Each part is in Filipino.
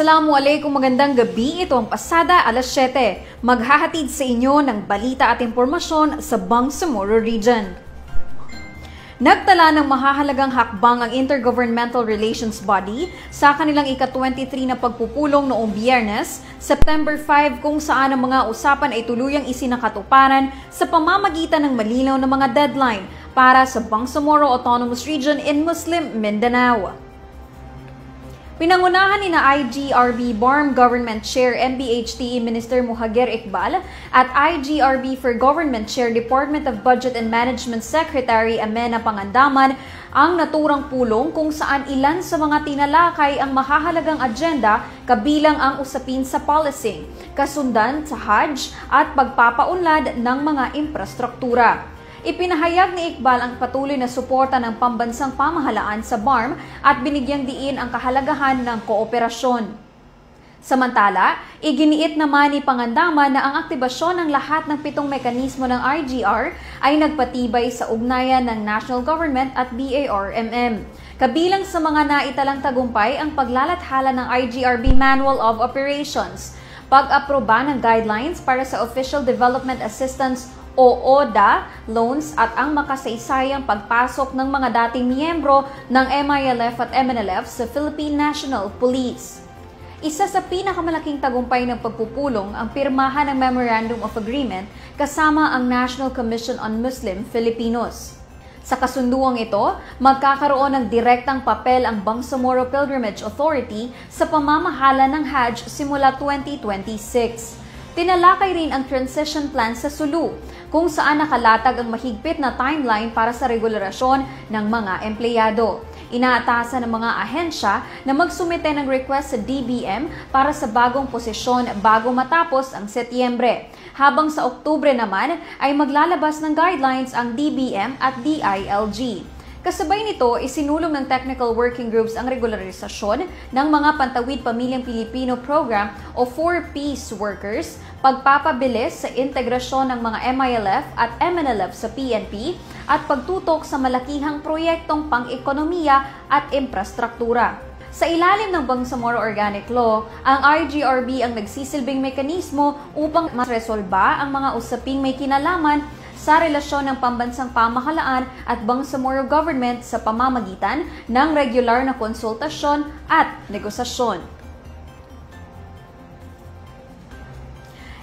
Assalamualaikum, magandang gabi. Ito ang Pasada, alas 7. Maghahatid sa inyo ng balita at impormasyon sa Bangsamoro Region. Nagtala ng mahahalagang hakbang ang Intergovernmental Relations Body sa kanilang ika-23 na pagpupulong noong Biyernes, September 5, kung saan ang mga usapan ay tuluyang isinakatuparan sa pamamagitan ng malinaw na mga deadline para sa Bangsamoro Autonomous Region in Muslim Mindanao. Pinangunahan ni na IGRB BARM Government Chair MBHT Minister Muhager Iqbal at IGRB for Government Chair Department of Budget and Management Secretary Amena Pangandaman ang naturang pulong kung saan ilan sa mga tinalakay ang mahahalagang agenda kabilang ang usapin sa policy, kasundan sa Hajj at pagpapaunlad ng mga infrastruktura. Ipinahayag ni Iqbal ang patuloy na suporta ng pambansang pamahalaan sa BARM at binigyang diin ang kahalagahan ng kooperasyon. Samantala, iginiit naman ni Pangandaman na ang aktibasyon ng lahat ng 7 mekanismo ng IGR ay nagpatibay sa ugnayan ng National Government at BARMM. Kabilang sa mga naitalang tagumpay ang paglalathala ng IGRB Manual of Operations, pag-aproba ng guidelines para sa Official Development Assistance o ODA loans at ang makasaysayang pagpasok ng mga dating miyembro ng MILF at MNLF sa Philippine National Police. Isa sa pinakamalaking tagumpay ng pagpupulong ang pirmahan ng Memorandum of Agreement kasama ang National Commission on Muslim Filipinos. Sa kasunduang ito, magkakaroon ng direktang papel ang Bangsamoro Pilgrimage Authority sa pamamahala ng Hajj simula 2026. Tinalakay rin ang transition plan sa Sulu, kung saan nakalatag ang mahigpit na timeline para sa regularasyon ng mga empleyado. Inaatasan ng mga ahensya na magsumite ng request sa DBM para sa bagong posisyon bago matapos ang Setyembre. Habang sa Oktubre naman ay maglalabas ng guidelines ang DBM at DILG. Kasabay nito, isinulong ng technical working groups ang regularisasyon ng mga Pantawid Pamilyang Pilipino Program o 4Ps workers, pagpapabilis sa integrasyon ng mga MILF at MNLF sa PNP, at pagtutok sa malakihang proyektong pang-ekonomiya at infrastruktura. Sa ilalim ng Bangsamoro Organic Law, ang IGRB ang nagsisilbing mekanismo upang maresolba ang mga usaping may kinalaman sa relasyon ng pambansang pamahalaan at Bangsamoro Government sa pamamagitan ng regular na konsultasyon at negosasyon.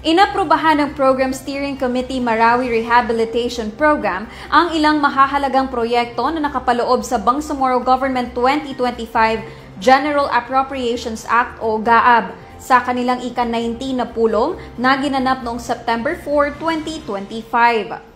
Inaprubahan ng Program Steering Committee Marawi Rehabilitation Program ang ilang mahahalagang proyekto na nakapaloob sa Bangsamoro Government 2025 General Appropriations Act o GAAB sa kanilang ika-19 na pulong na ginanap noong September 4, 2025.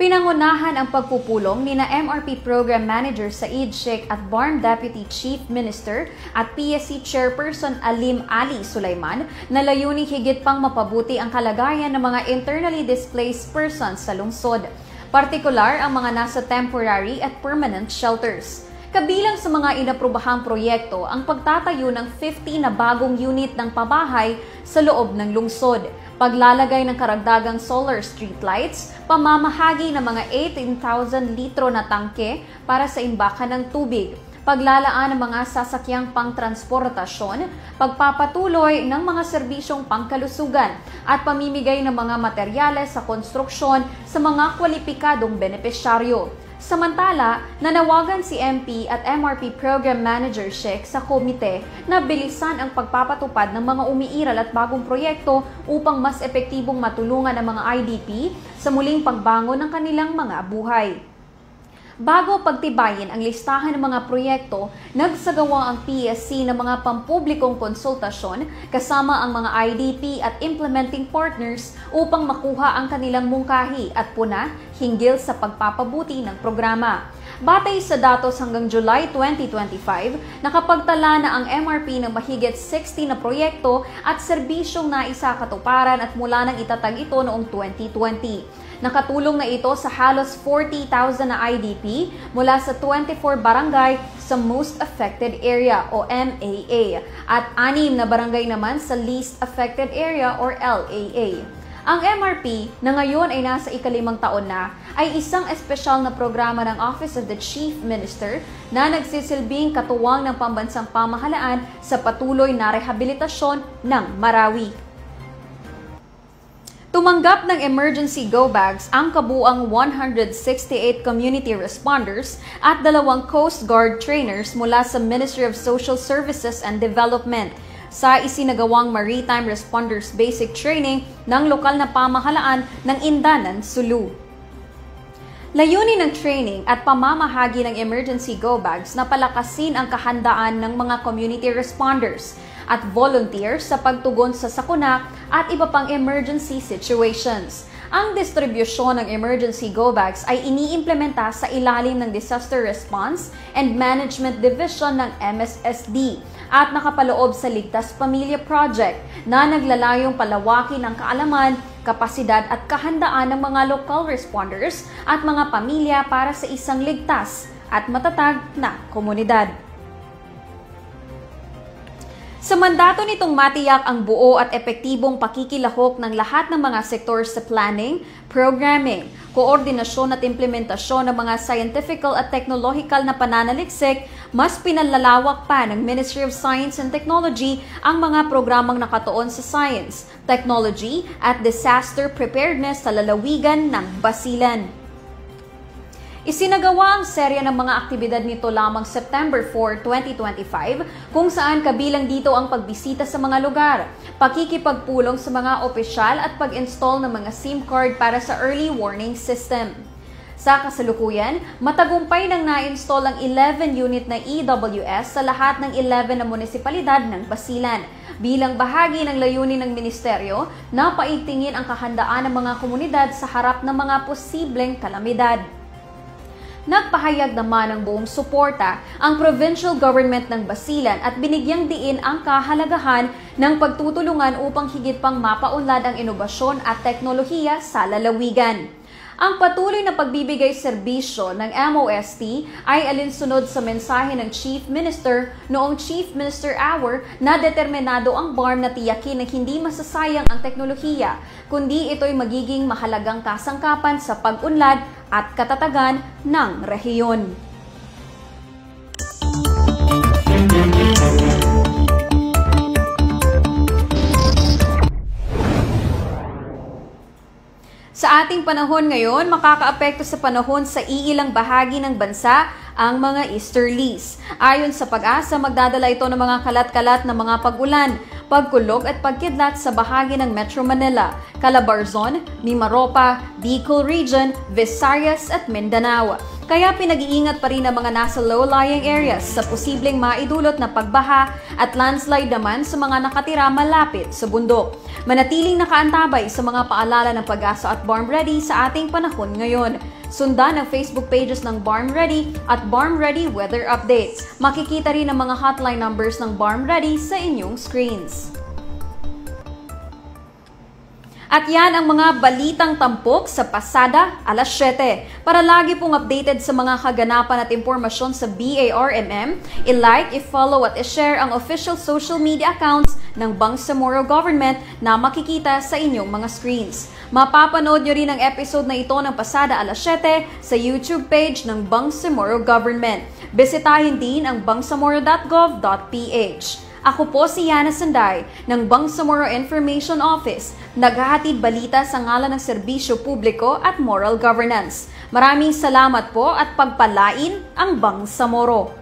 Pinangunahan ang pagpupulong ni na MRP Program Manager Said Sheikh at BARM Deputy Chief Minister at PSC Chairperson Alim Ali Sulaiman na layuning higit pang mapabuti ang kalagayan ng mga internally displaced persons sa lungsod, partikular ang mga nasa temporary at permanent shelters. Kabilang sa mga inaprubahang proyekto ang pagtatayo ng 50 na bagong unit ng pabahay sa loob ng lungsod, paglalagay ng karagdagang solar streetlights, pamamahagi ng mga 18,000 litro na tangke para sa imbakan ng tubig, paglalaan ng mga sasakyang pangtransportasyon, pagpapatuloy ng mga serbisyong pangkalusugan, at pamimigay ng mga materyales sa konstruksyon sa mga kwalipikadong benepisyaryo. Samantala, nanawagan si MP at MRP Program Manager Sheikh sa komite na bilisan ang pagpapatupad ng mga umiiral at bagong proyekto upang mas epektibong matulungan ang mga IDP sa muling pagbangon ng kanilang mga buhay. Bago pagtibayin ang listahan ng mga proyekto, nagsagawa ang PSC ng mga pampublikong konsultasyon kasama ang mga IDP at implementing partners upang makuha ang kanilang mungkahi at puna hinggil sa pagpapabuti ng programa. Batay sa datos hanggang July 2025, nakapagtala na ang MRP ng mahigit 60 na proyekto at serbisyong naisakatuparan at mula nang itatag ito noong 2020. Nakatulong na ito sa halos 40,000 na IDP mula sa 24 barangay sa Most Affected Area o MAA at 6 na barangay naman sa Least Affected Area or LAA. Ang MRP, na ngayon ay nasa ika-5 taon na, ay isang espesyal na programa ng Office of the Chief Minister na nagsisilbing katuwang ng pambansang pamahalaan sa patuloy na rehabilitasyon ng Marawi. Tumanggap ng emergency go bags ang kabuang 168 community responders at 2 Coast Guard trainers mula sa Ministry of Social Services and Development sa isinagawang Maritime Responders Basic Training ng lokal na pamahalaan ng Indanan, Sulu. Layunin ng training at pamamahagi ng emergency go bags na palakasin ang kahandaan ng mga community responders at volunteers sa pagtugon sa sakuna at iba pang emergency situations. Ang distribusyon ng emergency go bags ay iniimplementa sa ilalim ng Disaster Response and Management Division ng MSSD at nakapaloob sa Ligtas Pamilya Project na naglalayong palawakin ang kaalaman, kapasidad at kahandaan ng mga local responders at mga pamilya para sa isang ligtas at matatag na komunidad. Sa mandato nitong matiyak ang buo at epektibong pakikilahok ng lahat ng mga sektor sa planning, programming, koordinasyon at implementasyon ng mga scientifical at technological na pananaliksik, mas pinalalawak pa ng Ministry of Science and Technology ang mga programang nakatuon sa science, technology at disaster preparedness sa lalawigan ng Basilan. Isinagawa ang serya ng mga aktibidad nito lamang September 4, 2025 kung saan kabilang dito ang pagbisita sa mga lugar, pakikipagpulong sa mga opisyal at pag-install ng mga SIM card para sa early warning system. Sa kasalukuyan, matagumpay nang na-install ang 11 unit na EWS sa lahat ng 11 na munisipalidad ng Basilan bilang bahagi ng layunin ng ministeryo na paigtingin ang kahandaan ng mga komunidad sa harap ng mga posibleng kalamidad. Nagpahayag naman ng buong suporta ang provincial government ng Basilan at binigyang diin ang kahalagahan ng pagtutulungan upang higit pang mapaunlad ang inobasyon at teknolohiya sa lalawigan. Ang patuloy na pagbibigay serbisyo ng MOST ay alinsunod sa mensahe ng Chief Minister noong Chief Minister Hour na determinado ang BARM na tiyakin na hindi masasayang ang teknolohiya, kundi ito'y magiging mahalagang kasangkapan sa pag-unlad at katatagan ng rehiyon. Sa ating panahon ngayon, makakaapekto sa panahon sa iilang bahagi ng bansa ang mga easterlies. Ayon sa Pag-asa, magdadala ito ng mga kalat-kalat na mga pag-ulan, pagkulog at pagkidlat sa bahagi ng Metro Manila, Calabarzon, Mimaropa, Bicol Region, Visayas at Mindanao. Kaya pinag-iingat pa rin ang mga nasa low-lying areas sa posibleng maidulot na pagbaha at landslide naman sa mga nakatira malapit sa bundok. Manatiling nakaantabay sa mga paalala ng Pag-asa at BARM Ready sa ating panahon ngayon. Sundan ang Facebook pages ng BARM Ready at BARM Ready Weather Updates. Makikita rin ang mga hotline numbers ng BARM Ready sa inyong screens. At yan ang mga balitang tampok sa pasada, alas 7. Para lagi pong updated sa mga kaganapan at impormasyon sa BARMM, i-like, i-follow at i-share ang official social media accounts ng Bangsamoro Government na makikita sa inyong mga screens. Mapapanood nyo rin ang episode na ito ng pasada alas 7 sa YouTube page ng Bangsamoro Government. Bisitahin din ang bangsamoro.gov.ph. Ako po si Yana Sanday ng Bangsamoro Information Office, naghahatid balita sa ngalan ng serbisyo publiko at moral governance. Maraming salamat po at pagpalain ang Bangsamoro.